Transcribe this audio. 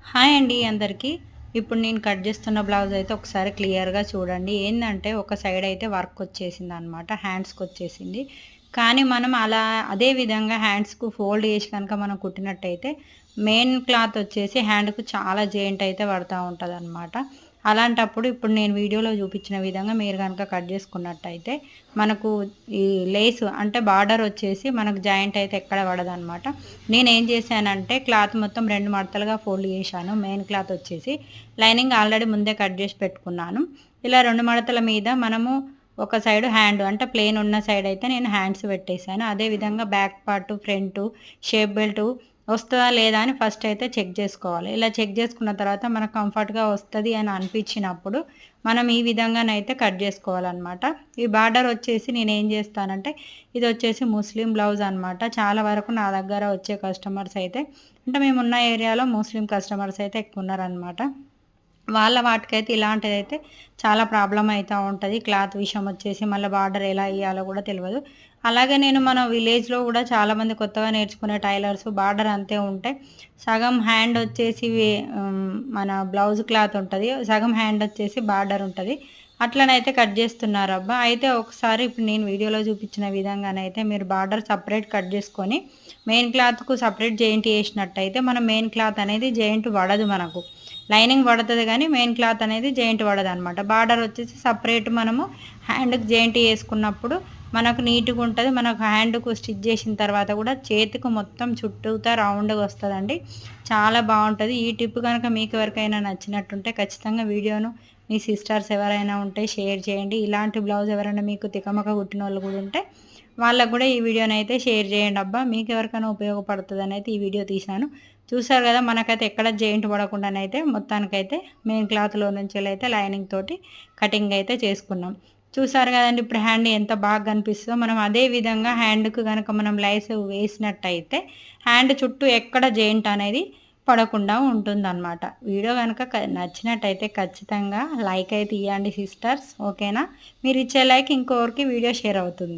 Hi అండి అందరికీ. ఇప్పుడు నేను కట్ చేస్తున్న బ్లౌజ్ అయితే ఒకసారి క్లియర్‌గా చూడండి. ఏందంటే ఒక సైడ్ అయితే వర్క్ వచ్చేసిందనమాట. హ్యాండ్స్‌కొచ్చేసింది. కానీ మనం అలా అదే విధంగా హ్యాండ్స్‌కు ఫోల్డ్ చేసి కనుక మనం కుట్టినట్టయితే మెయిన్ క్లాత్ వచ్చేసి హ్యాండ్‌కు చాలా జాయింట్ అయితే పడతా ఉంటదనమాట. అలాంటప్పుడు ఇప్పుడు నేను వీడియోలో చూపించిన విధంగా మీరు గనక కట్ చేసుకున్నట్టయితే మనకు ఈ లేస్ అంటే బార్డర్ వచ్చేసి మనకు జాయింట్ అయితే ఎక్కడ పడదనమాట. నేనేం చేశానంటే క్లాత్ మొత్తం 2 మడతలుగా ఫోల్డ్ చేశాను. మెయిన్ క్లాత్ వచ్చేసి లైనింగ్ ఆల్రెడీ ముందే కట్ చేసి పెట్టుకున్నాను. ఇలా 2 మడతల మీద మనము ఒక సైడ్ హ్యాండ్ అంటే ప్లెయిన్ ఉన్న సైడ్ అయితే నేను హ్యాండ్స్ పెట్టేసాను. అదేవిధంగా back part, front, shape belt వస్తదా లేదా అని ఫస్ట్ అయితే చెక్ చేసుకోవాలి. ఇలా చెక్ చేసుకున్న తర్వాత మనకు కంఫర్ట్‌గా వస్తది అని అనిపించినప్పుడు మనం ఈ విధంగానైతే కట్ చేసుకోవాలనమాట. ఈ బార్డర్ వచ్చేసి నేనేం చేస్తానంటే ఇదొచ్చేసి ముస్లిం బ్లౌజ్ అనమాట. చాలా వరకు నా దగ్గర వచ్చే కస్టమర్స్ అయితే అంటే మేమున్న ఏరియాలో ముస్లిం కస్టమర్స్ అయితే ఎక్కువున్నారనమాట. వాళ్ళ వాటికైతే ఇలాంటిదైతే చాలా ప్రాబ్లమ్ అయితా ఉంటది. క్లాత్ విషయం వచ్చేసి మళ్ళీ బార్డర్ ఎలా ఎయ్యాలో కూడా తెలవదు. అలాగే నేను మన విలేజ్‌లో గూడా చాలామంది కొత్తగా నేర్చుకునే టైలర్స్ బార్డర్ అంతే ఉంటే సగం హ్యాండ్ వచ్చేసి మన బ్లౌజ్ క్లాత్ ఉంటది. సగం హ్యాండ్ వచ్చేసి బార్డర్ ఉంటది. అట్లనైతే కట్ జేస్తున్నారబ్బా! అయితే ఒకసారి ఇప్పుడు నేను వీడియోలో చూపించిన విధంగానైతే మీరు బార్డర్ సెపరేట్ కట్ జేసుకొని మెయిన్ క్లాత్‌కు సెపరేట్ జాయింట్ ఏసినట్టయితే మన మెయిన్ క్లాత్ అనేది జాయింట్ పడదు మనకు. లైనింగ్ పడతది గానీ మెయిన్ క్లాత్ అనేది జాయింట్ పడదనమాట. బార్డర్ వచ్చేసి సెపరేట్ మనము హ్యాండ్‌కి జాయింట్ యేసుకున్నప్పుడు మనకు నీట్‌గా ఉంటది. మనకు హ్యాండ్‌కు స్టిచ్ చేసిన తర్వాత కూడా చేతికి మొత్తం చుట్టూతా రౌండ్‌గా వస్తదండి. చాలా బావుంటది. ఈ టిప్ గనక మీకు ఎవరికైనా నచ్చినట్టుంటే ఖచ్చితంగా వీడియోను మీ సిస్టర్స్ ఎవరైనా ఉంటే షేర్ చేయండి. ఇలాంటి బ్లౌజ్ ఎవరైనా మీకు తికమక కుట్టినోళ్ళు కూడా ఉంటే వాళ్ళకి కూడా ఈ వీడియోనైతే షేర్ చేయండి అబ్బా! మీకు ఎవరికైనా ఉపయోగపడుతదనైతే ఈ వీడియో తీశాను. చూసారు గదా! మనకైతే ఎక్కడ జాయింట్ పడకుండానైతే మొత్తానికైతే మెయిన్ క్లాత్‌లో నుంచెలైతే లైనింగ్ తోటి కటింగ్ అయితే చేసుకున్నాం. చూసారు గదండీ! ఇప్పుడు హ్యాండ్ ఎంత బాగా కనిపిస్తదో మనం అదే విధంగా హ్యాండ్‌కు గనక మనం లైస్ వేసినట్టయితే హ్యాండ్ చుట్టూ ఎక్కడ జాయింట్ అనేది పడకుండా ఉంటుందనమాట. వీడియో గనక నచ్చినట్టయితే ఖచ్చితంగా లైక్ అయితే ఇయ్యండి సిస్టర్స్. ఓకేనా? మీరిచ్చే లైక్ ఇంకొకరికి వీడియో షేర్ అవుతుంది.